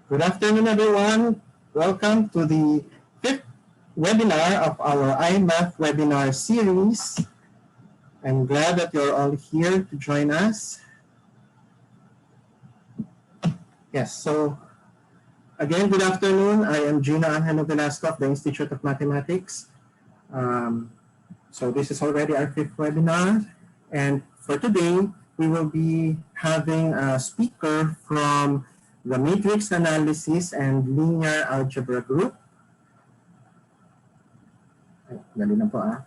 Good afternoon, everyone. Welcome to the fifth webinar of our IMath webinar series. I'm glad that you're all here to join us. Yes, so again, good afternoon. I am Gina Angelo Velasco of the Institute of Mathematics. So this is already our fifth webinar. And for today, we will be having a speaker from the matrix analysis and linear algebra group. Ay, dali na po ah.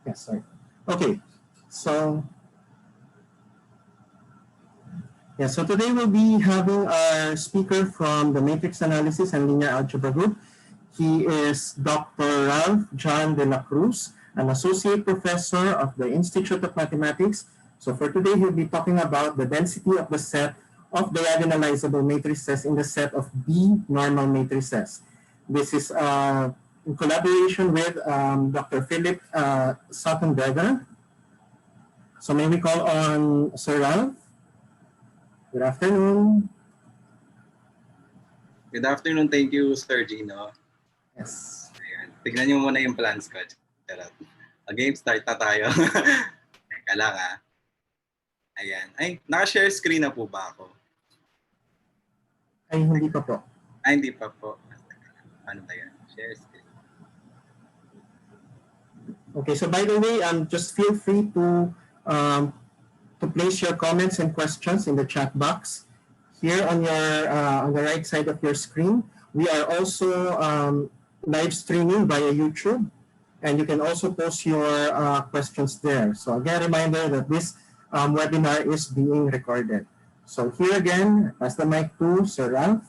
Yes, sorry. Okay, so so today we'll be having our speaker from the matrix analysis and linear algebra group. He is Dr. Ralph John de la Cruz, an associate professor of the Institute of Mathematics. So for today, he'll be talking about the density of the set of diagonalizable matrices in the set of B-normal matrices. This is in collaboration with Dr. Philip Saltenberger. So may we call on Sir Ralph? Good afternoon. Good afternoon. Thank you, Sir Gino. Yes. Ayan. Tignan niyo muna yung plans ko. Game, start na tayo. Teka lang ah. Ayan. Ay, naka-share screen na po ba ako? Ay, hindi pa po. Ay, hindi pa po. Ano ba yan? Share screen. Okay, so by the way, just feel free to place your comments and questions in the chat box here on the right side of your screen. We are also live streaming via YouTube, and you can also post your questions there. So again, reminder that this webinar is being recorded. So here again, pass the mic to Sir Ralph.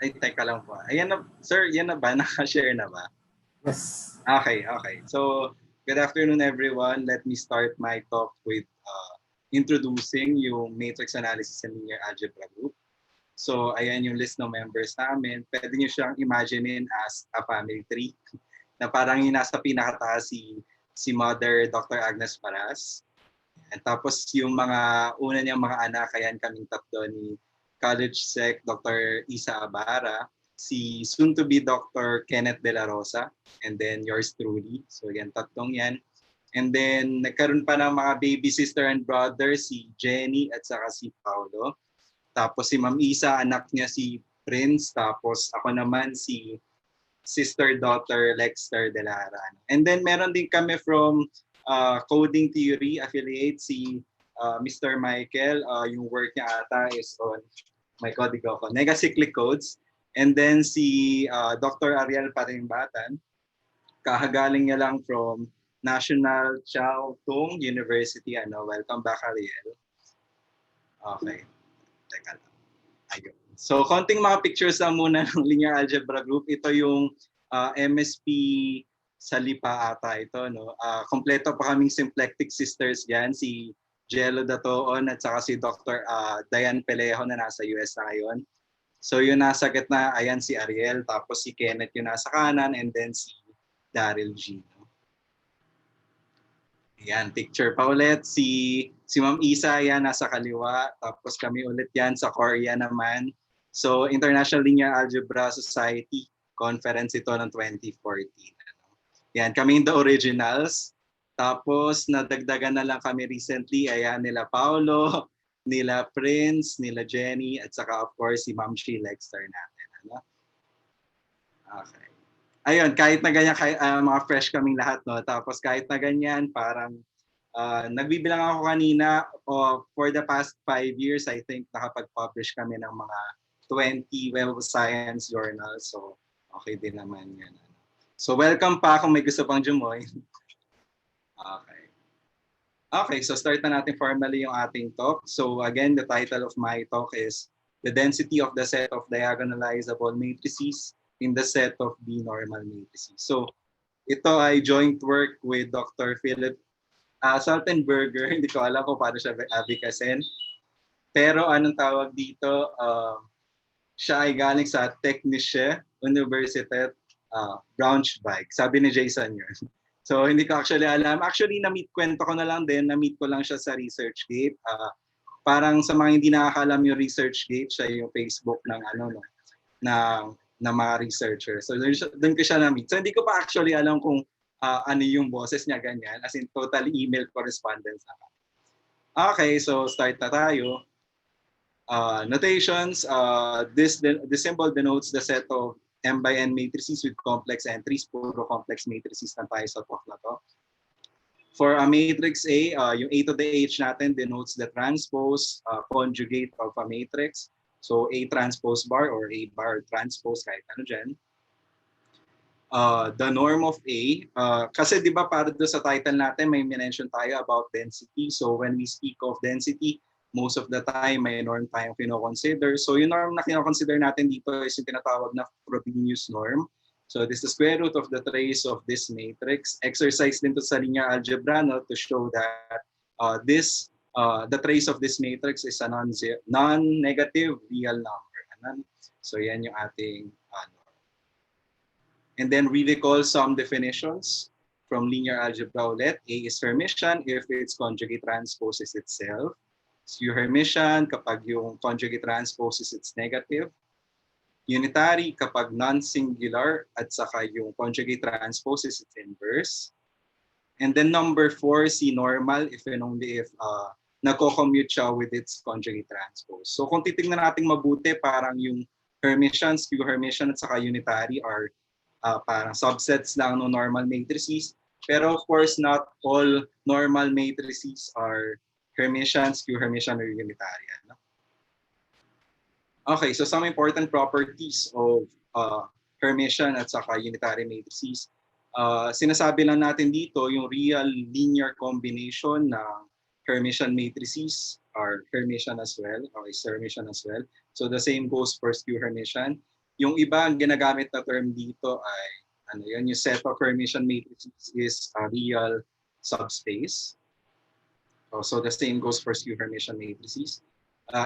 Ay, teka lang po. Ayan na, sir, yan na ba? Naka-share na ba? Yes. Okay. So, good afternoon, everyone. Let me start my talk with introducing yung matrix analysis and linear algebra group. So, ayan yung list ng members namin. Pwede nyo siyang imaginein as a family tree na parang yung nasa pinakataas si Mother Dr. Agnes Paras. At tapos yung mga una niyang mga anak, ayan kaming tatlo ni College Sec Dr. Isa Abara, si soon-to-be Dr. Kenneth De La Rosa, and then yours truly. So yan, tatlong yan. And then nagkaroon pa ng mga baby sister and brother, si Jenny at saka si Paolo. Tapos si Ma'am Isa, anak niya si Prince. Tapos ako naman si sister-daughter Lexter De Lara. And then meron din kami from coding theory affiliate, si Mr. Michael. Yung work niya ata is on my kodigo ko, negacyclic codes. And then si Dr. Ariel Patimbatan, kahagaling niya lang from National Chiao Tung University. Welcome back, Ariel. Okay. Teka lang. Ayun. So, konting mga pictures lang muna ng linear algebra group. Ito yung MSP sa Lipa ata ito. No? Kompleto pa kaming symplectic sisters yan. Si Jello Datoon at saka si Dr. Diane Pelejo na nasa US na ngayon. So yung nasa gitna, ayan si Ariel, tapos si Kenneth yung nasa kanan, and then si Daryl G. Ayan, picture pa ulit. Si Ma'am Isa, yan, nasa kaliwa. Tapos kami ulit yan sa Korea naman. So International Linear Algebra Society Conference ito ng 2014. Yan, kami the originals. Tapos nadagdagan na lang kami recently, ayan, nila Paolo, nila Prince, nila Jenny, at saka of course si Ma'am She Lexter natin. Okay. Ayun, kahit na ganyan, mga fresh kaming lahat, no? Tapos kahit na ganyan, parang nagbibilang ako kanina, for the past 5 years, I think nakapag-publish kami ng mga 20 web science journals. So, okay din naman yan. So, welcome pa kung may gusto pang join. Okay, so start na natin formally yung ating talk. So again, the title of my talk is The Density of the Set of Diagonalizable Matrices in the Set of B-normal Matrices. So ito ay joint work with Dr. Philip Saltenberger. Hindi ko alam kung paano siya abikasin. Pero anong tawag dito, siya ay galing sa Technische Universität Braunschweig. Sabi ni Jason yun. So hindi ko actually alam. Actually, kwento ko na lang din, na-meet ko lang siya sa ResearchGate. Parang sa mga hindi nakakalam yung ResearchGate, siya yung Facebook ng na mga researcher. So doon ko siya na-meet. So hindi ko pa actually alam kung ano yung boses niya ganyan. As in, totally email correspondence na. Okay, so start na tayo. Notations. This symbol denotes the set of M by N matrices with complex entries. Puro complex matrices na tayo sa talk na to. For a matrix A, yung A to the H natin denotes the transpose conjugate of a matrix. So A transpose bar or A bar transpose, kahit ano dyan. The norm of A, kasi di ba para doon sa title natin may mention tayo about density. So when we speak of density, most of the time may norm tayong kino-consider. So yung norm na kino-consider natin dito is yung tinatawag na Frobenius norm. So this is the square root of the trace of this matrix. Exercise din to sa linear algebra to show that the trace of this matrix is a non-negative real number. So yan yung ating and then we recall some definitions from linear algebra ulit. A is Hermitian if its conjugate transpose is itself. Skew Hermitian kapag yung conjugate transpose is its negative. Unitary kapag non-singular at saka yung conjugate transpose is its inverse. And then number 4, C normal if and only if nagko-commute siya with its conjugate transpose. So kung titingnan natin mabuti, parang yung Hermitian, skew Hermitian at saka unitary are parang subsets lang ng normal matrices. Pero of course, not all normal matrices are Hermitian, skew Hermitian, or unitary. Okay, so some important properties of Hermitian at saka unitary matrices. Sinasabi lang natin dito yung real linear combination ng Hermitian matrices are Hermitian as well, or is Hermitian as well. So the same goes for skew Hermitian. Yung iba ang ginagamit na term dito ay yung set of Hermitian matrices is a real subspace. So the same goes for skew Hermitian matrices.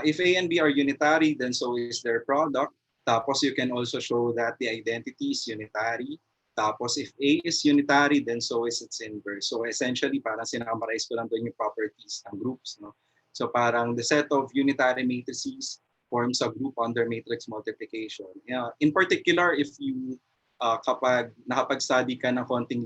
If A and B are unitary, then so is their product. Tapos you can also show that the identity is unitary. Tapos if A is unitary, then so is its inverse. So essentially, parang sinamarize ko lang doon yung properties ng groups. So parang the set of unitary matrices forms a group under matrix multiplication. In particular, if you kapag nakapag-study ka ng konting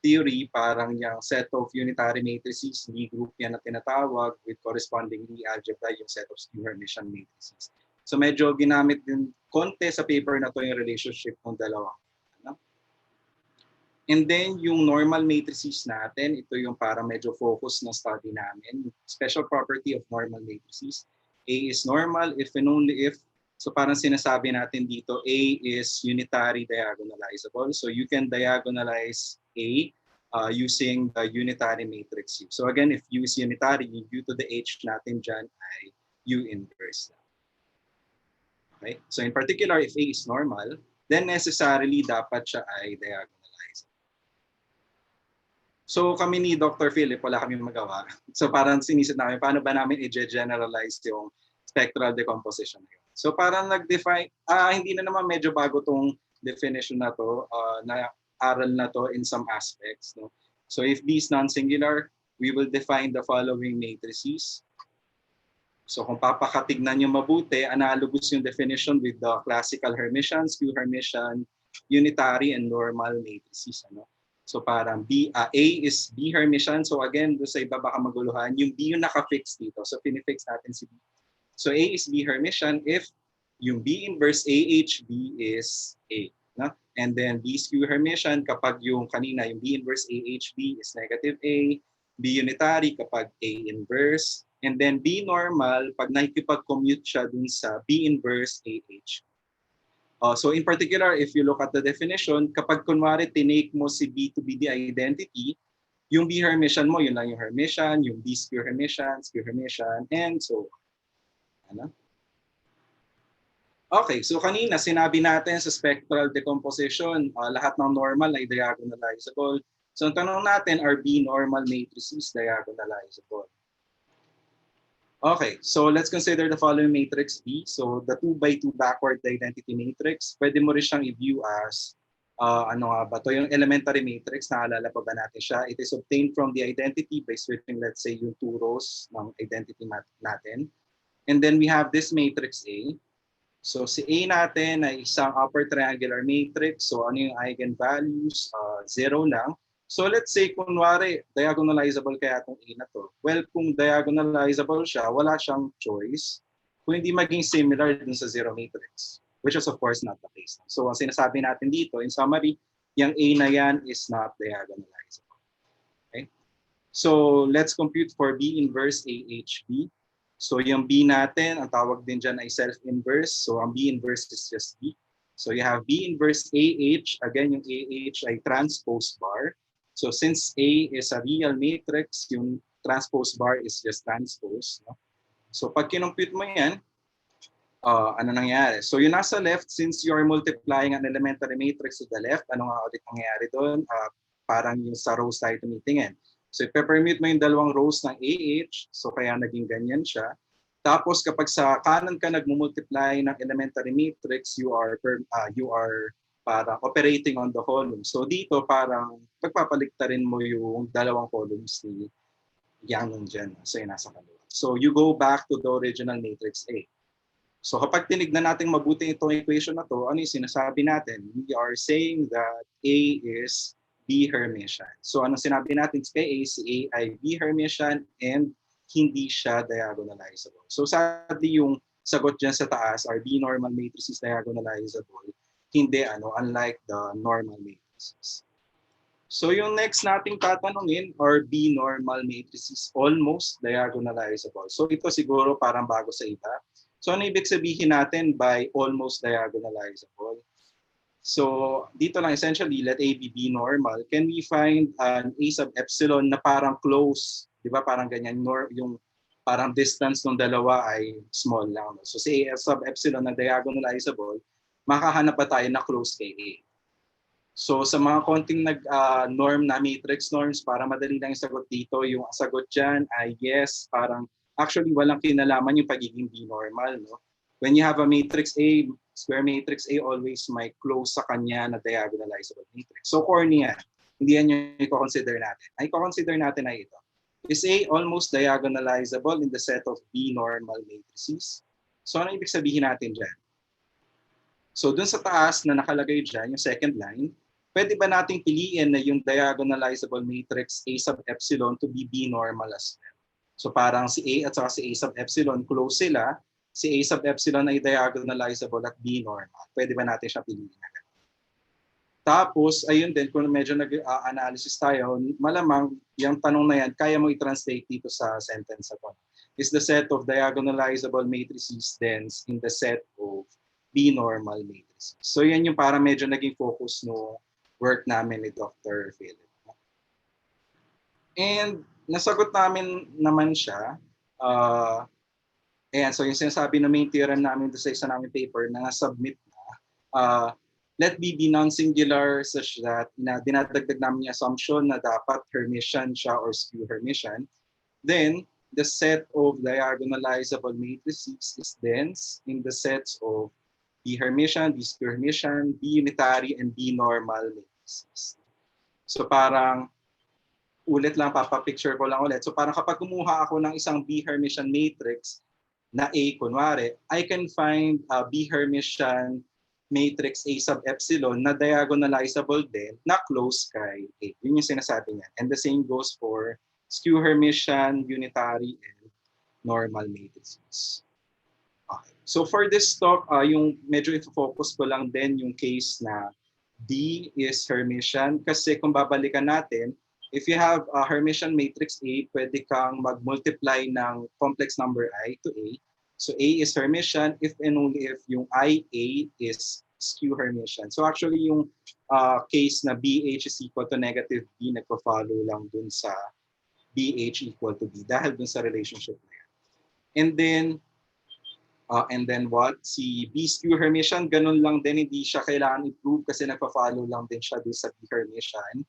theory, parang yung set of unitary matrices, Lie group yan na tinatawag with corresponding Lie algebra, yung set of skew Hermitian matrices. So medyo ginamit din konti sa paper na to yung relationship ng dalawa. And then yung normal matrices natin, ito yung para medyo focus na study namin. Special property of normal matrices. A is normal if and only if, so parang sinasabi natin dito, A is unitary diagonalizable. So you can diagonalize A using the unitary matrix U. So again, if U is unitary, yung U to the H natin dyan ay U inverse. Okay? So in particular, if A is normal, then necessarily dapat siya ay diagonalizable. So kami ni Dr. Philip, wala kami magawa. So parang sinisip namin, paano ba namin i-generalize yung spectral decomposition na yun. So parang nag-define, hindi na naman medyo bago tong definition na to, na aral na to in some aspects. So if B is non-singular, we will define the following matrices. So kung papakatignan nyo mabuti, analogous yung definition with the classical Hermitian, skew Hermitian, unitary, and normal matrices. So parang A is B Hermitian. So again, doon sa iba baka maguluhan, yung B yung naka-fix dito. So pinifix natin si B. So A is B Hermitian if yung B inverse AHB is A. And then B skew Hermitian kapag yung kanina, yung B inverse AHB is negative A. B unitary kapag A inverse. And then B normal pag nakikipag-commute siya dun sa B inverse AH. So in particular, if you look at the definition, kapag kunwari tinake mo si B to be the identity, yung B Hermitian mo, yun lang yung Hermitian, yung B skew Hermitian, and so on. Okay, so kanina sinabi natin sa spectral decomposition, lahat ng normal ay diagonalizable. So ang tanong natin, are B-normal matrices diagonalizable? Okay, so let's consider the following matrix B. So the 2 by 2 backward identity matrix, pwede mo rin siyang i-view as ano nga ba to, yung elementary matrix, naalala pa ba natin siya? It is obtained from the identity by switching, let's say, yung two rows ng identity natin. And then we have this matrix A. So si A natin ay isang upper triangular matrix. So ano yung eigenvalues? 0 lang. So let's say, kunwari, diagonalizable kaya itong A na to. Well, kung diagonalizable siya, wala siyang choice kung hindi maging similar dun sa zero matrix, which is of course not the case. So ang sinasabi natin dito, in summary, yung A na yan is not diagonalizable. Okay? So let's compute for B inverse AHB. So yung B natin, ang tawag din dyan ay self-inverse. So ang B inverse is just B. So you have B inverse AH. Again, yung AH ay transpose bar. So since A is a real matrix, yung transpose bar is just transpose. No? So pag kinompute mo yan, ano nangyari? So yung nasa left, since you are multiplying an elementary matrix to the left, ano nga ulit nangyari doon? Parang yung sa rows tayo tumitingin. So ipe-permute mo yung dalawang rows ng AH, so kaya naging ganyan siya. Tapos kapag sa kanan ka nagmumultiply ng elementary matrix, you are parang operating on the column. So dito parang pagpapaliktarin mo yung dalawang columns ni yang nandyan. So yung nasa kaliwa. So you go back to the original matrix A. So kapag tinignan natin mabuti itong equation na to, ano yung sinasabi natin? We are saying that A is B Hermitian. So anong sinabi natin kay A? Si A ay B Hermitian and hindi siya diagonalizable. So sadly yung sagot dyan sa taas are B-normal matrices diagonalizable. Hindi unlike the normal matrices. So yung next nating tatanungin are B-normal matrices almost diagonalizable. So ito siguro parang bago sa iba. So ano ibig sabihin natin by almost diagonalizable? So dito lang essentially, let A be B-normal. Can we find an A sub epsilon na parang close? Di ba parang ganyan, yung parang distance ng dalawa ay small lang. So si A sub epsilon na diagonalizable, makahanap pa tayo na close kay A. So sa mga konting norm na matrix norms, para madali lang yung sagot dito, yung sagot dyan ay yes, parang actually walang kinalaman yung pagiging B-normal. No? When you have a matrix A, square matrix A always may close sa kanya na diagonalizable matrix. So corny yan. Hindi yan yung i-consider natin. Ang i-consider natin ay ito. Is A almost diagonalizable in the set of B-normal matrices? So ano ibig sabihin natin dyan? So dun sa taas na nakalagay dyan, yung second line, pwede ba nating piliin na yung diagonalizable matrix A sub epsilon to be B-normal as well? So parang si A at saka si A sub epsilon, close sila. Si A sub epsilon ay diagonalizable at B-normal. Pwede ba natin siya piliin agad? Tapos, ayun din, kung medyo nag-analysis tayo, malamang yung tanong na yan, kaya mo i-translate dito sa sentence ako. Is the set of diagonalizable matrices dense in the set of B-normal matrices? So yan yung para medyo naging focus no work namin ni Dr. Philip. And nasagot namin naman siya. Ayan, so yung sinasabi na main theorem namin sa isa namin paper na na-submit na, let B be non-singular such that dinadagdag namin yung assumption na dapat Hermitian siya or skew Hermitian. Then, the set of diagonalizable matrices is dense in the sets of B Hermitian, B skew Hermitian, B unitary, and B normal matrices. So parang, ulit lang, papapicture ko lang ulit. So parang kapag kumuha ako ng isang B Hermitian matrix na A, kunwari, I can find a B Hermitian matrix A sub epsilon na diagonalizable din na close kay A. Yun yung sinasabi niya. And the same goes for skew Hermitian, unitary, and normal matrices. Okay. So for this talk, yung medyo i-focus ko lang din yung case na D is Hermitian kasi kung babalikan natin, if you have a Hermitian matrix A, pwede kang mag-multiply ng complex number I to A. So A is Hermitian if and only if yung IA is skew Hermitian. So actually yung case na BH is equal to negative B, nagpa-follow lang dun sa BH equal to B dahil dun sa relationship na yan. And then what? Si B skew Hermitian, ganun lang din, hindi siya kailangan i-prove kasi nagpa-follow lang din siya dun sa B Hermitian.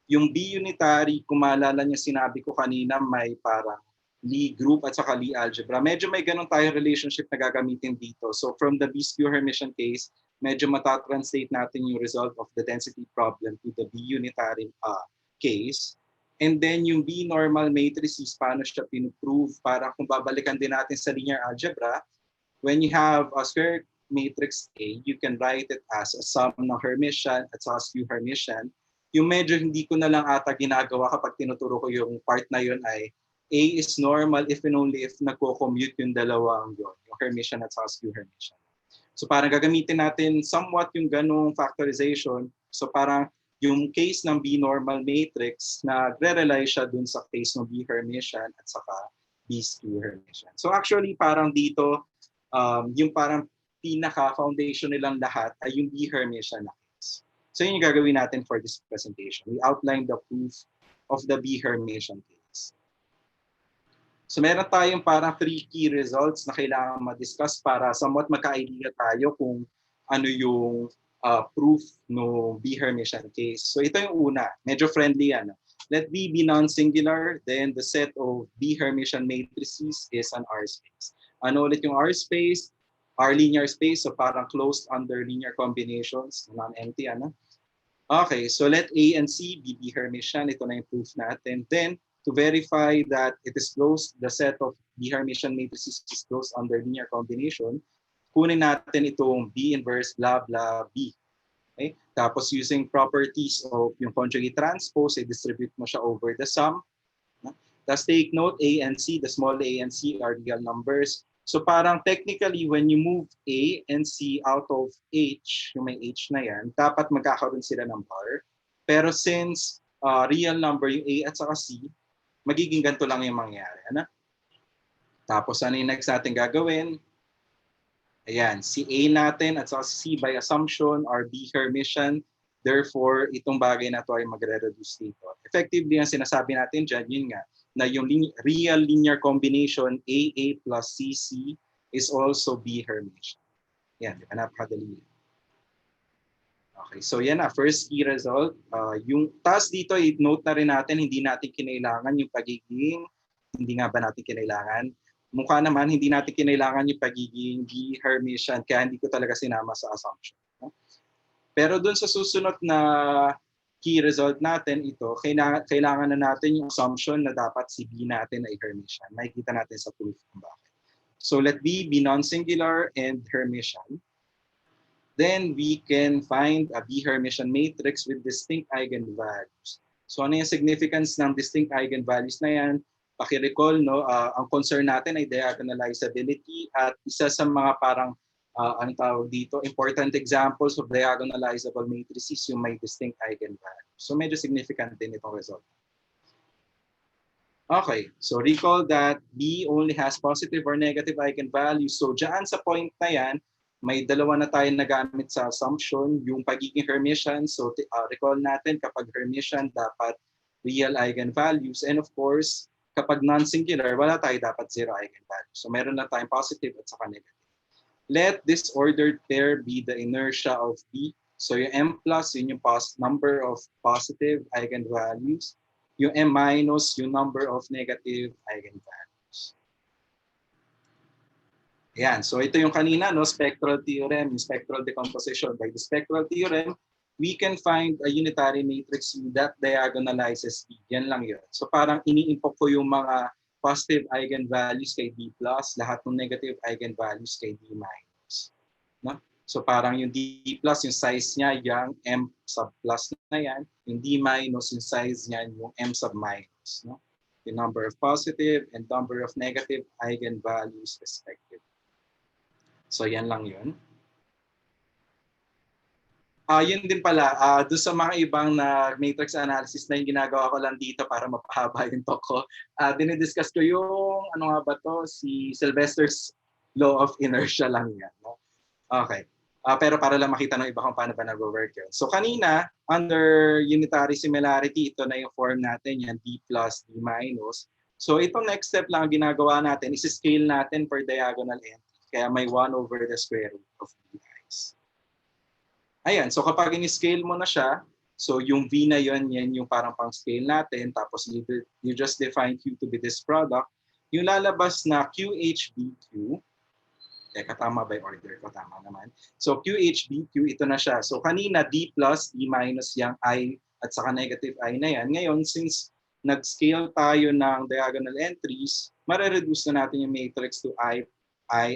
Yung B unitary, kung maalala niyo sinabi ko kanina, may parang Lie group at saka Lie algebra. Medyo may ganun tayong relationship na gagamitin dito. So from the B-skew Hermitian case, medyo matatranslate natin yung result of the density problem to the B-unitary case. And then yung B-normal matrices, paano siya pinu-prove? Para kung babalikan din natin sa linear algebra, when you have a square matrix A, you can write it as a sum ng Hermitian at saka skew Hermitian. Yung medyo hindi ko na lang ata ginagawa kapag tinuturo ko yung part na yun ay A is normal if and only if nagko-commute yung dalawang yun, yung Hermitian at saka skew Hermitian. So parang gagamitin natin somewhat yung ganong factorization. So parang yung case ng B-normal matrix, nagre-rely siya dun sa case ng B Hermitian at saka B skew Hermitian. So actually parang dito, yung parang pinaka-foundation nilang lahat ay yung B Hermitian na case. So yun yung gagawin natin for this presentation. We outline the proof of the B Hermitian case. So meron tayong parang 3 key results na kailangan ma-discuss para somewhat magka-idea tayo kung ano yung proof no B Hermitian case. So ito yung una, medyo friendly yan. Let B be non-singular, then the set of B Hermitian matrices is an R space. Ano ulit yung R space? R linear space, so parang closed under linear combinations, non-empty. Okay, so let A and C be B Hermitian. Ito na yung proof natin. Then, to verify that it is closed, the set of B Hermitian matrices is closed under linear combination, kunin natin itong B inverse blah blah B. Okay? Tapos using properties of yung conjugate transpose, distribute mo siya over the sum. Tapos take note, A and C, the small a and C are real numbers. So parang technically, when you move A and C out of H, yung may H na yan, dapat magkakaroon sila ng bar. Pero since real number yung A at saka C, magiging ganito lang yung mangyayari. Tapos ano yung next natin gagawin? Ayan, si A natin at saka si C by assumption are B Hermitian. Therefore, itong bagay na to ay magre-reduce dito. Effectively, ang sinasabi natin dyan, yun nga, na yung real linear combination AA plus CC is also B Hermitian. Yan, di ba? Napakadali. Okay, so yan na, first key result. Yung task dito, i-note na rin natin, hindi natin kinailangan yung pagiging, hindi nga ba natin kinailangan? Mukha naman, hindi natin kinailangan yung pagiging B Hermitian, kaya hindi ko talaga sinama sa assumption. Pero dun sa susunod na key result natin, ito, kailangan na natin yung assumption na dapat si B natin ay Hermitian. Makikita natin sa proof kung bakit. So let B be non-singular and Hermitian. Then we can find a B Hermitian matrix with distinct eigenvalues. So ano yung significance ng distinct eigenvalues na yan? Paki-recall, no, ang concern natin ay diagonalizability at isa sa mga parang ang tawag dito, important examples of diagonalizable matrices yung may distinct eigenvalues. So medyo significant din itong result. Okay, so recall that B only has positive or negative eigenvalues. So dyan sa point na yan, may dalawa na tayo nagamit sa assumption, yung pagiging Hermitian. So recall natin kapag Hermitian, dapat real eigenvalues. And of course, kapag non-singular, wala tayo dapat zero eigenvalues. So meron na tayong positive at saka negative. Let this ordered pair be the inertia of B. So yung M plus, yun yung number of positive eigenvalues. Yung M minus, yung number of negative eigenvalues. Ayan, so ito yung kanina, no, spectral theorem, yung spectral decomposition. By the spectral theorem, we can find a unitary matrix that diagonalizes B. Yan lang yun. So parang ini-import ko yung mga positive eigenvalues kay D plus, lahat ng negative eigenvalues kay D minus. No? So parang yung D plus, yung size niya, yung M sub plus na yan. Yung D minus, yung size niya, yung M sub minus. No? The number of positive and number of negative eigenvalues respectively. So yan lang yun. Yun din pala, doon sa mga ibang na matrix analysis na yung ginagawa ko lang dito para mapahaba yung talk ko, dinidiscuss ko yung, ano nga ba to, si Sylvester's law of inertia lang yan. No? Okay. Pero para lang makita ng iba kung paano ba nag-work yun. So kanina, under unitary similarity, ito na yung form natin, yan D plus, D minus. So itong next step lang ginagawa natin, is-scale natin per diagonal entry. Kaya may 1 over the square root of Di's. Ayan, so kapag in-scale mo na siya, so yung V na yun, yan yung parang pang-scale natin, tapos you just define Q to be this product. yung lalabas na QHBQ, teka, tama by order ko? Tama naman. So QHBQ, ito na siya. So kanina, D plus, D minus yung I at saka negative I na yan. Ngayon, since nag-scale tayo ng diagonal entries, mare-reduce na natin yung matrix to I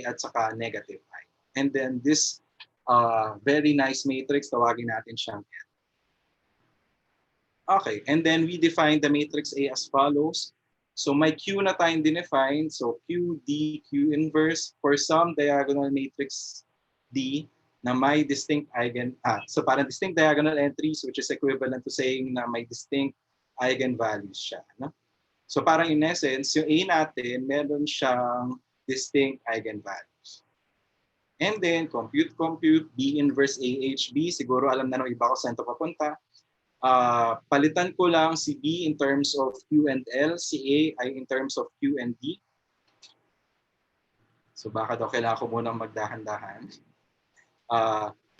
at saka negative I. And then this very nice matrix, tawagin natin siyang N. Okay, and then we define the matrix A as follows. So may Q na tayong dinefine. So Q, D, Q inverse for some diagonal matrix D na may distinct so parang distinct diagonal entries, which is equivalent to saying na may distinct eigenvalues siya. No? So parang in essence, yung A natin, meron siyang distinct eigenvalues. And then compute, B inverse AHB. Siguro alam na ng iba ko saan ito papunta. Palitan ko lang si B in terms of Q and L, si A ay in terms of Q and D. So baka daw kailangan ko munang magdahan-dahan.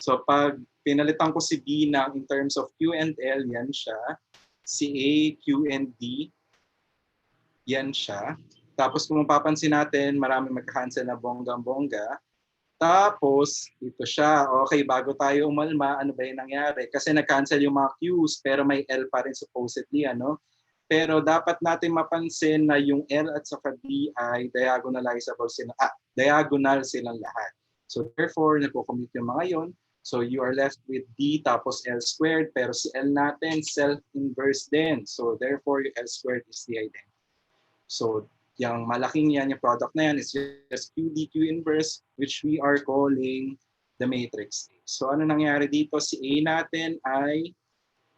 So pag pinalitan ko si B ng in terms of Q and L, yan siya. Si A, Q and D, yan siya. Tapos kung mapapansin natin, marami magka-cancel na bonggang-bongga. Tapos, ito siya. Okay, bago tayo umalma, ano ba yung nangyari? Kasi nag-cancel yung mga Qs, pero may L pa rin supposedly, ano? Pero dapat natin mapansin na yung L at saka D ay diagonalizable sila. Diagonal silang lahat. So therefore, nagko-commute yung mga yon. So you are left with D tapos L squared, pero si L natin self-inverse din. So therefore, yung L squared is the identity. So yung malaking yan, yung product na yan is just QD, Q inverse, which we are calling the matrix A. So ano nangyari dito? Si A natin ay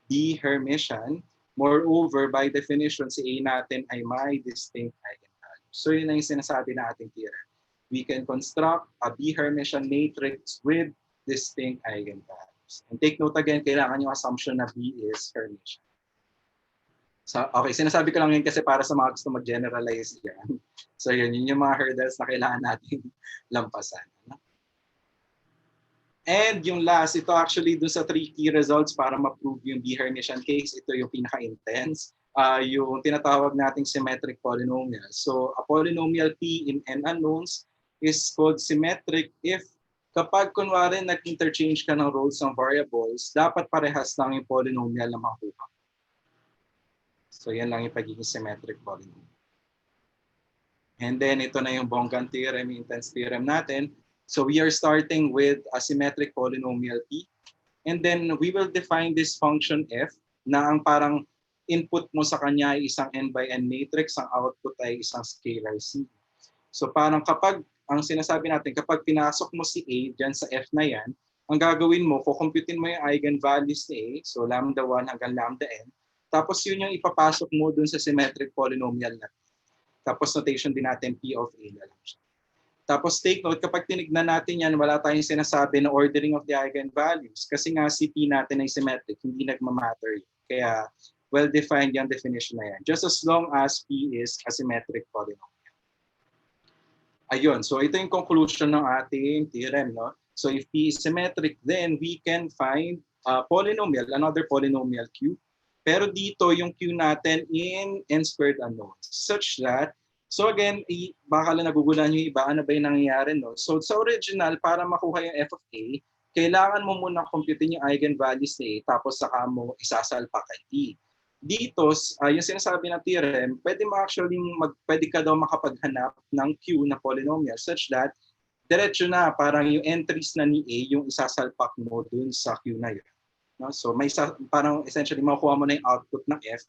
D Hermitian. Moreover, by definition, si A natin ay may distinct eigenvalue. So yun ang yung sinasabi na ating theorem. We can construct a B Hermitian matrix with distinct eigenvalues. And take note again, kailangan yung assumption na B is Hermitian. So, okay, sinasabi ko lang yun kasi para sa mga gusto mag-generalize yan. So yun yung mga hurdles na kailangan natin lampasan. And yung last, ito actually dun sa 3 key results para ma-prove yung B-Hermitian case, ito yung pinaka-intense. Yung tinatawag nating symmetric polynomial. So a polynomial P in n unknowns is called symmetric if kapag kunwari nag-interchange ka ng roles ng variables, dapat parehas lang yung polynomial na makuha. So yan lang yung pagiging symmetric polynomial. And then ito na yung bonggang theorem, yung intense theorem natin. So we are starting with a symmetric polynomial P. And then we will define this function F na ang parang input mo sa kanya ay isang n by n matrix, ang output ay isang scalar C. So parang kapag, ang sinasabi natin, kapag pinasok mo si A dyan sa F na yan, ang gagawin mo, kukumputin mo yung eigenvalues ni A, so lambda 1 hanggang lambda n, tapos yun yung ipapasok mo dun sa symmetric polynomial na. Tapos notation din natin P of A na lang siya. Tapos take note, kapag tinignan natin yan, wala tayong sinasabi na ordering of the eigenvalues. Kasi nga si P natin ay symmetric, hindi nagmamatter. Kaya well-defined yung definition na yan. Just as long as P is a symmetric polynomial. Ayun, so ito yung conclusion ng ating theorem. No? So if P is symmetric, then we can find a polynomial, another polynomial Q. Pero dito yung Q natin in n squared unknowns such that, so again, baka lang nagugulan yung iba, ano ba yung nangyayari? No? So sa original, para makuha yung f of A, kailangan mo muna computein yung eigenvalues ni A, tapos saka mo isasalpa kay T. Dito, yung sinasabi ng theorem, pwede ka daw makapaghanap ng Q na polynomial such that diretso na, parang yung entries na ni A, yung isasalpak mo dun sa Q na yun. No? So may parang essentially makuha mo na yung output ng F,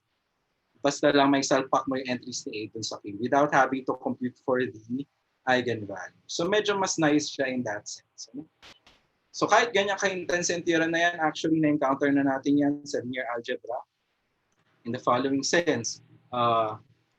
basta lang may salpak mo yung entries ni A dun sa Q without having to compute for the eigenvalue. So medyo mas nice siya in that sense. Ano? So kahit ganyan ka-intense yung theorem na yan, actually na-encounter na natin yan sa linear algebra in the following sense.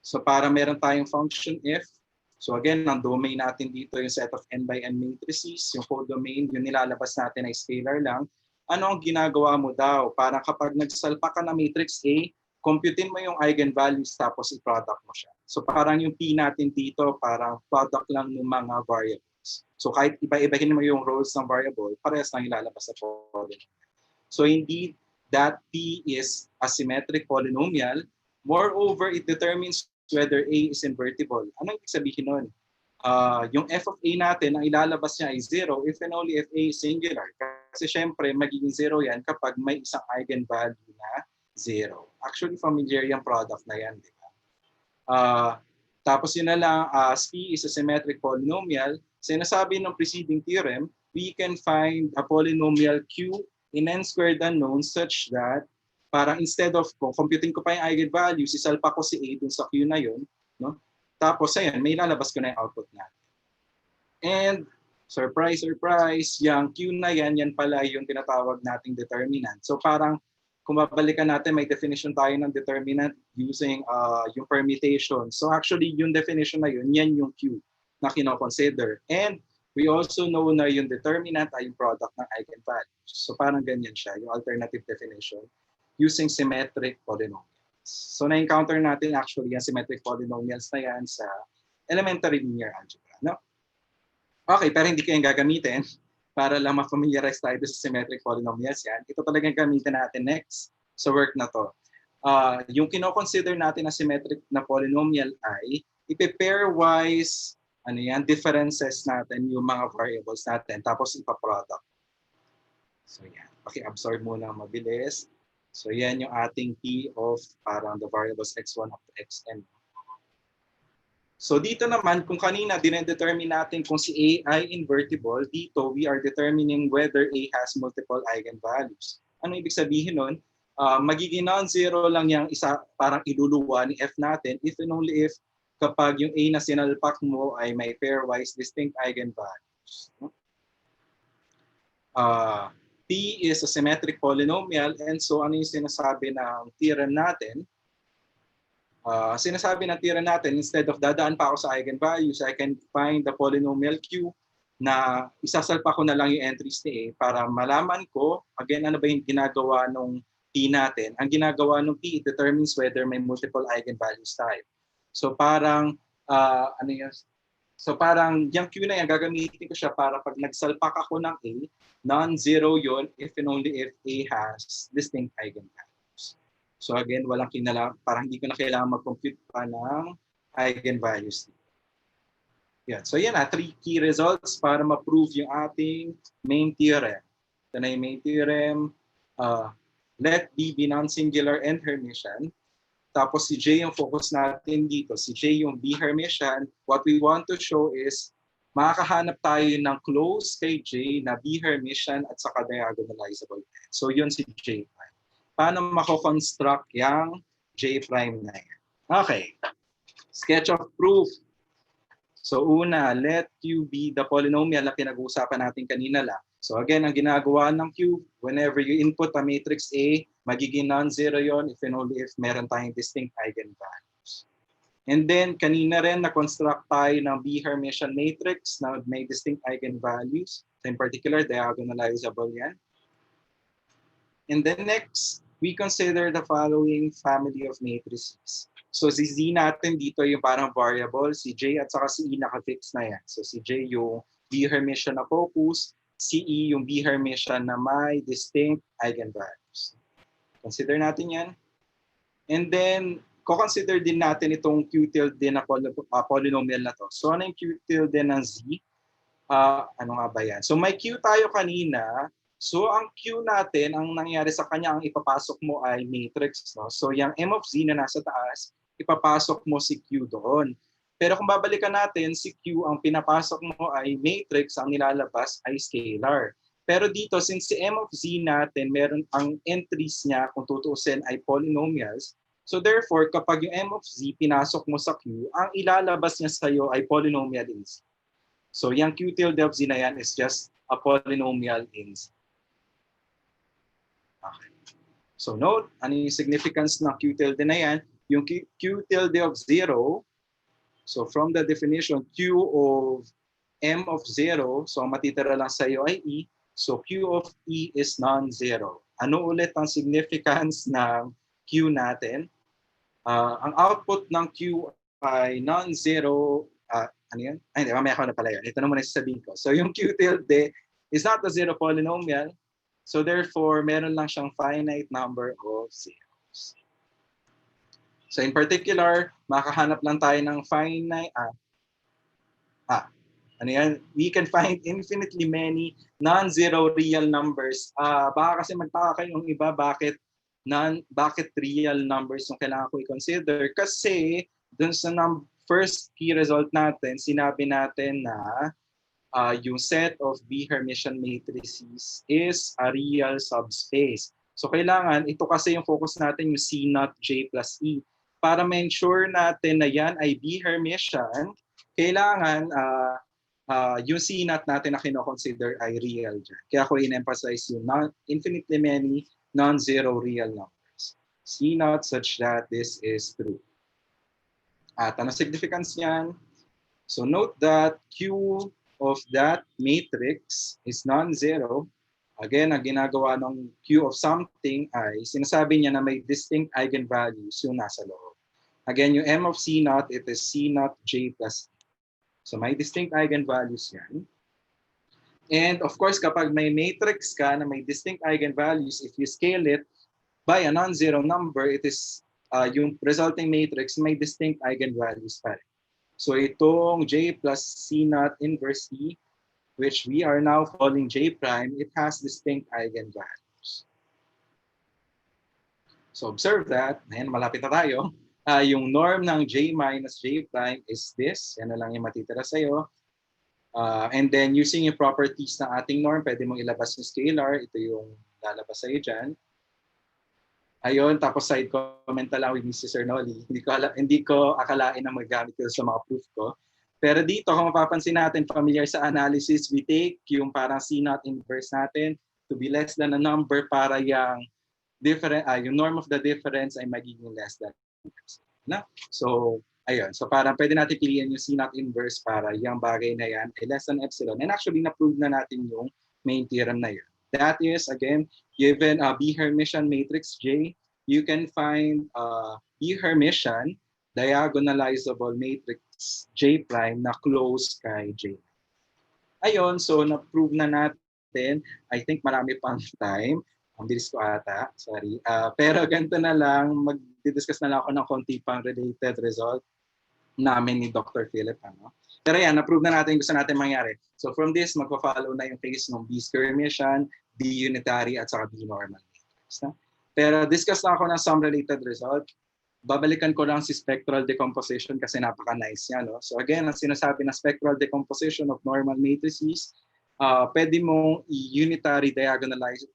So para meron tayong function F, so again, ang domain natin dito yung set of n by n matrices, yung codomain, yung nilalabas natin ay scalar lang. Ano ang ginagawa mo daw? Parang kapag nagsalpa ka na matrix A, computein mo yung eigenvalues tapos i-product mo siya. So parang yung P natin dito, parang product lang ng mga variables. So kahit iba-ibahin mo yung roles ng variable, parehas lang ilalabas sa polynomial. So indeed, that P is a symmetric polynomial. Moreover, it determines whether A is invertible. Ano ibig sabihin nun? Yung f of A natin, ang ilalabas niya ay 0 if and only if A is singular. Kasi syempre, magiging 0 yan kapag may isang eigenvalue na 0. Actually, familiar yung product na yan, di ba? Tapos yun na lang, as P is a symmetric polynomial, sinasabi ng preceding theorem, we can find a polynomial Q in n squared unknown such that parang instead of computing ko pa yung eigenvalues, isalpa ko si A dun sa Q na yun, no? Tapos ayan, may lalabas ko na yung output natin. And surprise, surprise, yung Q na yan pala yung tinatawag nating determinant. So parang kung babalikan natin, may definition tayo ng determinant using yung permutation. So actually, yung definition na yun, yan yung Q na kinoconsider. And we also know na yung determinant ay yung product ng eigenvalues. So parang ganyan siya, yung alternative definition using symmetric polynomials. So na-encounter natin actually yung symmetric polynomials na yan sa elementary linear algebra. No? Okay, pero hindi ko yung gagamitin para lang ma-familiarize tayo sa symmetric polynomials yan. Ito talagang gamitin natin next sa work na to. Yung kino-consider natin na symmetric na polynomial ay ipe-pairwise differences natin yung mga variables natin tapos ipa-product. So yan, paki-absorb muna mabilis. So yan yung ating P of parang the variables x1 up to xn. So dito naman, kung kanina dinedetermine natin kung si A ay invertible, dito we are determining whether A has multiple eigenvalues. Ano ibig sabihin nun? Magiging non-zero lang yung isa, parang iluluwa ni F natin if and only if kapag yung A na sinalpak mo ay may pairwise distinct eigenvalues. P is a symmetric polynomial, and so ano yung sinasabi ng theorem natin? Sinasabi ng theorem natin, instead of dadaan pa ako sa eigenvalues, I can find the polynomial Q na isasalpa ko na lang yung entries ni A para malaman ko, again, ano ba yung ginagawa ng P natin? Ang ginagawa ng P, it determines whether may multiple eigenvalues tayo. So parang, So parang yung Q na yan, gagamitin ko siya para pag nagsalpak ako ng A, non-zero yon if and only if A has distinct eigenvalues. So again, walang parang hindi ko na kailangan mag-compute pa ng eigenvalues. Yan. So yan 3 key results para ma-prove yung ating main theorem. Ito na yung main theorem. Let B be non-singular and Hermitian. Tapos si J yung focus natin dito. Si J yung B Hermitian. What we want to show is makakahanap tayo ng close kay J na B Hermitian at saka diagonalizable. So yun si J prime. Paano mako-construct yung J prime na yan? Okay. Sketch of proof. So una, let Q be the polynomial na pinag-uusapan natin kanina lang. So again, ang ginagawa ng Q, whenever you input a matrix A, magiging non-zero yon if and only if meron tayong distinct eigenvalues. And then, kanina rin na-construct tayo ng B Hermitian matrix na may distinct eigenvalues. So in particular, diagonalizable yan. And then next, we consider the following family of matrices. So si Z natin dito yung parang variable, si J at saka si E naka-fix na yan. So si J yung B Hermitian na focus, si E yung B Hermitian na may distinct eigenvalues. Consider natin yan. And then, co-consider din natin itong Q tilde na polynomial na to. So ano yung Q tilde ng Z? Ano nga ba yan? So may Q tayo kanina. So ang Q natin, ang nangyari sa kanya, ang ipapasok mo ay matrix. No? So yung M of Z na nasa taas, ipapasok mo si Q doon. Pero kung babalikan natin, si Q, ang pinapasok mo ay matrix, ang nilalabas ay scalar. Pero dito, since si M of Z natin, meron ang entries niya, kung tutuusin, ay polynomials. So therefore, kapag yung M of Z pinasok mo sa Q, ang ilalabas niya sa iyo ay polynomial in Z. So yung Q tilde of Z na yan is just a polynomial in Z. Okay. So note, ano yung significance ng Q tilde na yan? Yung Q tilde of 0, so from the definition, Q of M of 0, so matitira lang sa iyo ay E. So Q of E is non-zero. Ano ulit ang significance ng Q natin? Ang output ng Q ay non-zero. Ano yan? Ay, hindi, mamaya ko na pala yun. Ito naman ang sasabihin ko. So yung Q tilde is not a zero polynomial. So therefore, meron lang siyang finite number of zeros. So in particular, makahanap lang tayo ng finite, ano yan? We can find infinitely many non-zero real numbers. Baka kasi magtaka kayong iba, bakit real numbers yung kailangan ko i-consider? Kasi dun sa first key result natin, sinabi natin na yung set of B-Hermitian matrices is a real subspace. So kailangan, ito kasi yung focus natin, yung C naught J plus E. Para ma-ensure natin na yan ay B-Hermitian, kailangan yung C naught natin na kino-consider ay real dyan. Kaya ko in-emphasize yung infinitely many non-zero real numbers. C naught such that this is true. At ano significance niyan? So note that Q of that matrix is non-zero. Again, ang ginagawa ng Q of something ay sinasabi niya na may distinct eigenvalues yung nasa loob. Again, yung M of C naught, it is C naught J plus E. So may distinct eigenvalues yan. And of course, kapag may matrix ka na may distinct eigenvalues, if you scale it by a non-zero number, it is yung resulting matrix may distinct eigenvalues pa rin. So itong J plus C naught inverse E, which we are now calling J prime, it has distinct eigenvalues. So observe that, ayan, malapit na tayo. Yung norm ng J minus J prime is this. Yan na lang yung matitira sa'yo. And then using yung properties ng ating norm, pwede mong ilabas yung scalar. Ito yung lalabas sa'yo dyan. Ayun, tapos side comment na lang with Mrs. Ernoli. Hindi ko akalain na magamit ko sa mga proof ko. Pero dito, kung mapapansin natin, familiar sa analysis, we take yung parang C naught inverse natin to be less than a number para yung norm of the difference ay magiging less than na? So, ayun. So, parang pwede natin piliin yung C naught inverse para yung bagay na yan ay less than epsilon. And actually, na-prove na natin yung main theorem na yun. That is, again, given a B-Hermitian matrix J, you can find B-Hermitian diagonalizable matrix J prime na close kay J. Ayun, so na-prove na natin. I think marami pang time. Ang bilis ko ata, sorry. Pero ganito na lang, mag-discuss na lang ako ng konti pang related result namin ni Dr. Philip. Pero yan, na-prove na natin gusto natin mangyari. So from this, magpa-follow na yung case ng B-Hermitian, B-unitary, at saka B-normal matrix. Pero discuss na ako ng some related result. Babalikan ko lang si spectral decomposition kasi napaka-nice niya. No? So again, ang sinasabi na spectral decomposition of normal matrices, pwede mong unitary diagonalize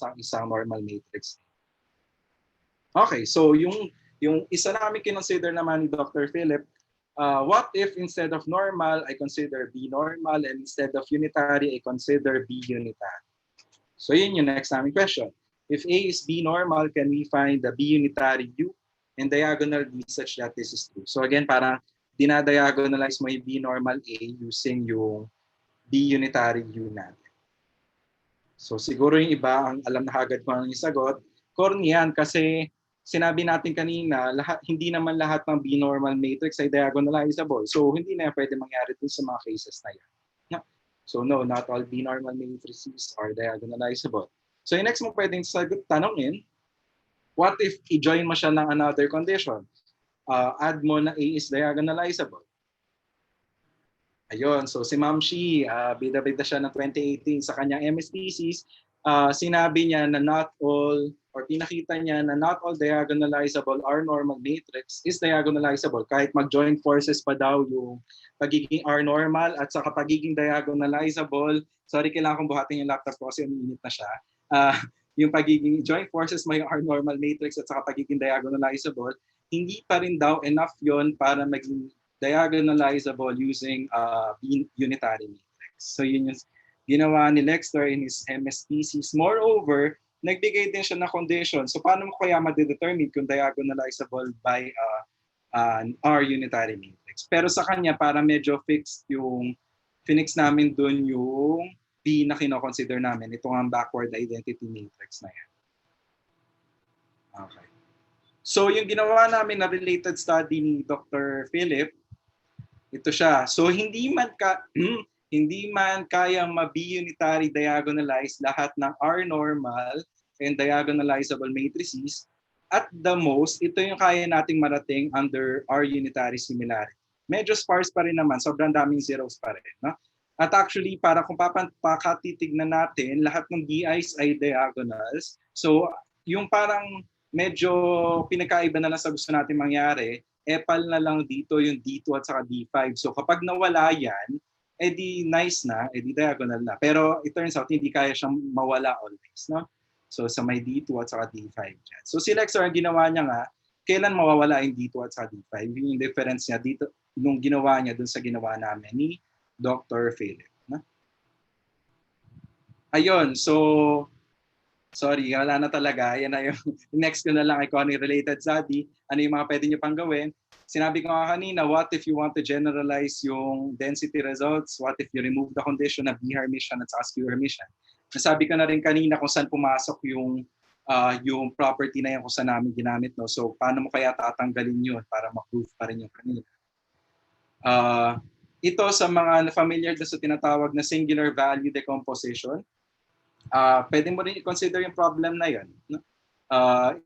ang isang normal matrix. Okay, so yung isa namin kinonsider naman ni Dr. Philip, what if instead of normal, I consider B-normal, and instead of unitary, I consider B-unitary? So yun yung next namin question. If A is B-normal, can we find the B-unitary U and diagonal B such that this is true? So again, parang dinadiagonalize mo yung B-normal A using yung B-unitary U natin. So siguro yung iba, ang alam na agad kung ano yung sagot, corny yan kasi sinabi natin kanina, hindi naman lahat ng B-normal matrix ay diagonalizable. So hindi na pwede mangyari dun sa mga cases na yan. So no, not all B-normal matrices are diagonalizable. So yung next mo pwedeng tanongin, what if i-join mo siya ng another condition? Add mo na A is diagonalizable. Ayun, so si Ma'am Shi, bida-bida siya ng 2018 sa kanyang MS thesis, sinabi niya na not all, or pinakita niya na not all diagonalizable R normal matrix is diagonalizable. Kahit mag-join forces pa daw yung pagiging R normal at saka pagiging diagonalizable. Sorry, kailangan kong buhatin yung laptop ko kasi uminit na siya. Yung pagiging joint forces mo yung R normal matrix at saka pagiging diagonalizable, hindi pa rin daw enough yon para maging diagonalizable using unitary matrix. So yun yung ginawa ni Lexter in his MS thesis. Moreover, nagbigay din siya na condition. So paano mo kaya ma-determine kung diagonalizable by an R unitary matrix? Pero sa kanya, para medyo fixed yung finix namin dun yung B na kino-consider namin. Ito ang backward identity matrix na yan. Okay. So yung ginawa namin na related study ni Dr. Philip, ito siya. So hindi man kayang ma-B-unitary diagonalize lahat ng R normal and diagonalizable matrices, at the most, ito yung kaya nating marating under our unitary similarity. Medyo sparse pa rin naman, sobrang daming zeros pa rin. No? At actually, para kung pakatitignan natin, lahat ng DIs ay diagonals. So, yung parang medyo pinakaiba na lang sa gusto natin mangyari, epal na lang dito yung D2 at saka D5. So, kapag nawala yan, edi nice na, edi diagonal na. Pero it turns out, hindi kaya siyang mawala always. No? So, sa may D2 at saka D5 dyan. So, si Lexor, ang ginawa niya nga, kailan mawawala yung D2 at saka D5? Yung difference niya dito, nung ginawa niya dun sa ginawa namin ni Dr. Philip. No? Ayun, so, sorry, wala na talaga. Yan na yung next ko na lang ay kung ano yung related study, ano yung mga pwede nyo pang gawin. Sinabi ko nga kanina, what if you want to generalize yung density results? What if you remove the condition of B-Hermitian at saka skew-Hermitian? Nasabi ko na rin kanina kung saan pumasok yung property na yan kung saan namin ginamit. No? So, paano mo kaya tatanggalin yun para ma-prove pa rin yung kanina? Ito sa mga familiar na sa tinatawag na singular value decomposition, pwede mo rin i-consider yung problem na yun. No?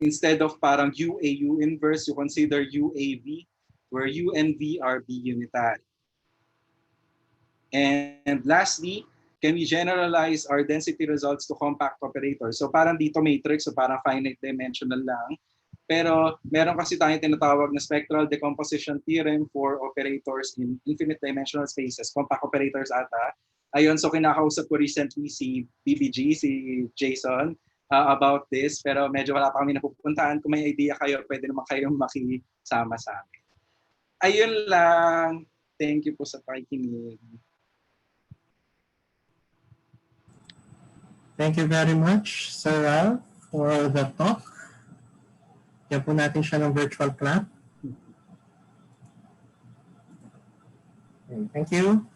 Instead of parang UAU inverse, you consider UAV, where U and V are B unitary. And lastly, can we generalize our density results to compact operators? So parang dito matrix, so parang finite dimensional lang. Pero meron kasi tayong tinatawag na spectral decomposition theorem for operators in infinite dimensional spaces, compact operators ata. Ayun, so kinakausap ko recently si BBG, si Jason, about this. Pero medyo wala pa kami napupuntahan. Kung may idea kayo, pwede naman kayong makisama sa amin. Ayun lang. Thank you po sa pakikinig. Thank you very much, Sir Ralph, for the talk. Yan po natin siya ng virtual clap. Okay, thank you.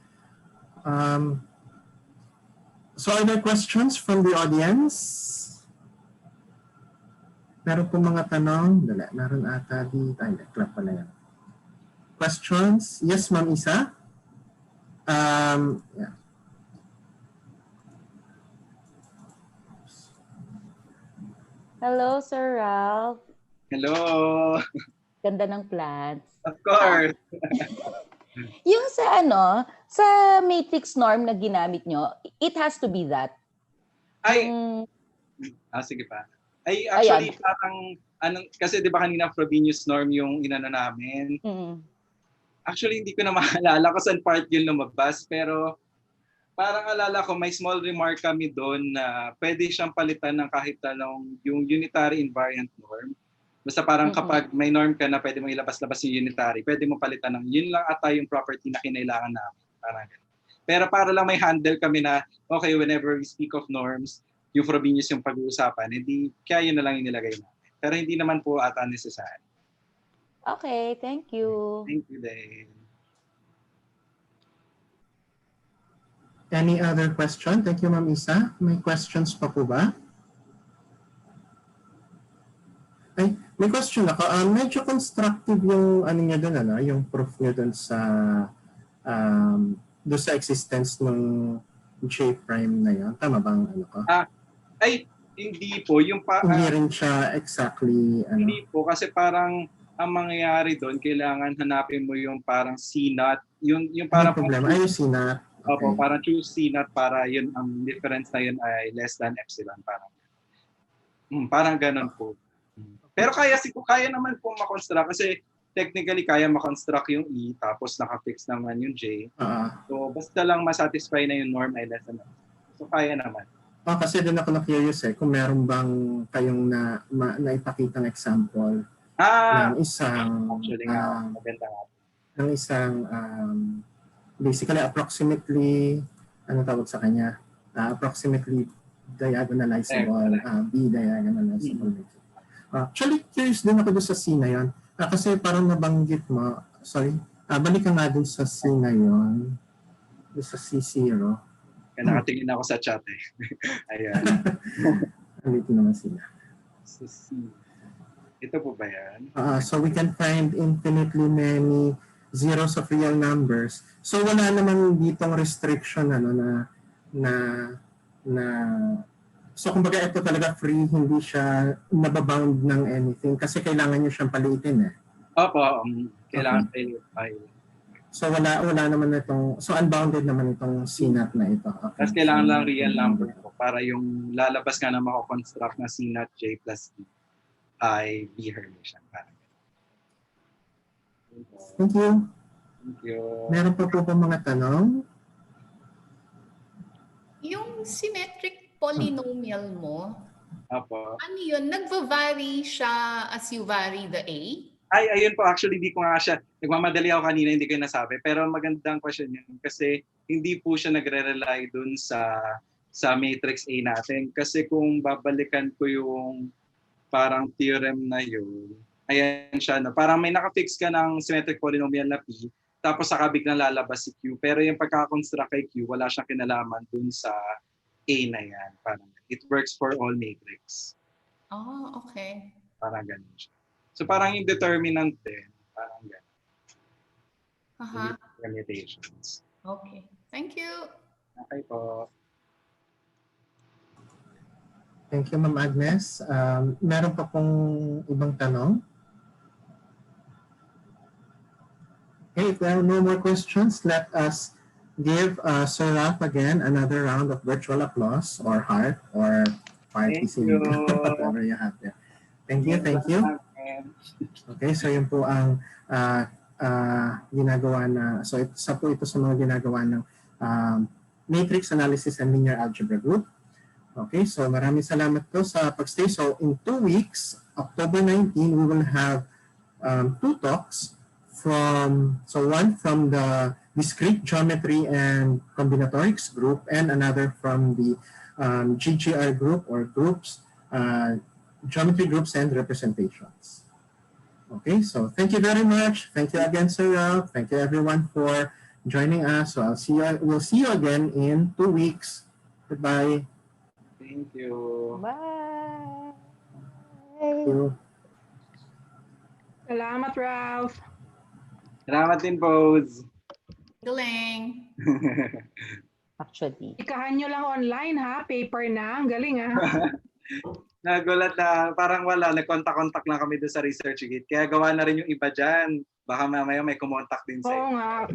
So are there questions from the audience? Meron po mga tanong? Dali, meron ata di. Ay, clap pa na yan. Questions? Yes, Ma'am Isa? Yeah. Hello, Sir Ralph. Hello! Ganda ng plants. Of course! Yung sa matrix norm na ginamit nyo, it has to be that. Ay, sige pa. Ay, actually, Ayan. parang, kasi di ba kanina Frobenius norm yung inano namin? Actually, hindi ko na maalala kung saan part yun lumabas, pero parang alala ko, may small remark kami doon na pwede siyang palitan ng kahit anong yung unitary invariant norm. Basta parang kapag may norm ka na pwede mo ilabas-labas yung unitary, pwede mo palitan ng yun lang ata yung property na kinailangan namin. Parang ganun. Pero para lang may handle kami na, okay, whenever we speak of norms, yung Frobenius yung pag-uusapan, hindi, kaya yun na lang yung nilagay namin. Pero hindi naman po ata necessary. Okay, thank you. Thank you, Dave. Any other question? Thank you, Ma'am Isa. May questions pa po ba? Ay, may question ako. Medyo constructive yung ano niya doon, yung proof niya doon sa existence ng J prime na yun. Tama bang ano ko? Ay, hindi po. Hindi rin siya exactly Hindi po, kasi parang ang mangyayari doon, kailangan hanapin mo yung parang C-naught. Yung parang problema. Ay, yung C-naught. Okay. Opo, parang choose C-naught para yun, ang difference na yun ay less than epsilon. Parang ganun po. Pero kaya naman po makonstruct kasi technically kaya makonstruct yung E tapos nakafix naman yung J. So basta lang masatisfy na yung norm ay less than epsilon. So kaya naman. Kasi doon ako na-curious kung meron bang kayong naipakitang example ng isang actually maganda nga. Ng isang basically approximately tawag sa kanya? Approximately diagonalizable B-diagonalizable matrix. Actually, curious din ako doon sa C na yun. Kasi parang nabanggit mo, balik ka nga doon sa C na yun. Doon sa C0. Kaya nakatingin ako sa chat eh. Ayan. Dito naman sila. So, C. Ito po ba yan? So we can find infinitely many zeros of real numbers. So wala naman ditong restriction na So kumbaga ito talaga free, hindi siya nababound ng anything kasi kailangan nyo siyang paliitin eh. Opo, kailangan ay. So wala naman itong, so unbounded naman itong CNAT na ito. Okay. Tapos kailangan lang real number po para yung lalabas nga na makakonstruct na CNAT J plus D ay B Hermitian. Thank you. Thank you. Meron pa po mga tanong? Yung symmetric polynomial mo, Apo. ano yun? Nagva-vary siya as you vary the A? Ay, ayun po. Actually, di ko nga siya. Nagmamadali ako kanina, hindi ko nasabi. Pero magandang question yun. Kasi hindi po siya nagre-rely dun sa matrix A natin. Kasi kung babalikan ko yung parang theorem na yun, ayan siya. No? Parang may nakafix ka ng symmetric polynomial na P, tapos saka biglang lalabas si Q. Pero yung pagkakakonstruct kay Q, wala siyang kinalaman dun sa A na yan. Parang, it works for all matrix. Oh, okay. Parang ganun siya. So parang yung determinant din, parang ganun. Aha. Limitations. Okay. Thank you. Okay po. Thank you, Ma'am Agnes. Meron pa pong ibang tanong? Okay, if there are no more questions, let us give Sir Ralph again another round of virtual applause or heart or party Thank you. whatever you have there. Thank you. Okay, so yun po ang ginagawa na, so isa po ito sa mga ginagawa ng matrix analysis and linear algebra group. Okay, so maraming salamat po sa pagstay. So in 2 weeks, October 19, we will have 2 talks one from the discrete geometry and combinatorics group and another from the GGR group or groups, geometry groups and representations. Okay, so thank you very much. Thank you again, Sir Ralph. Thank you everyone for joining us. So we'll see you again in 2 weeks. Goodbye. Thank you. Bye! Thank you. Salamat, Ralph. Salamat din, Pose. Galing. Actually. Ikahan nyo lang online, ha? Paper na. Ang galing, ha? Nagulat na, parang wala. Nag-contact lang kami doon sa research gate. Kaya gawa na rin yung iba dyan. Baka mamaya may kumontak din sa Oo nga.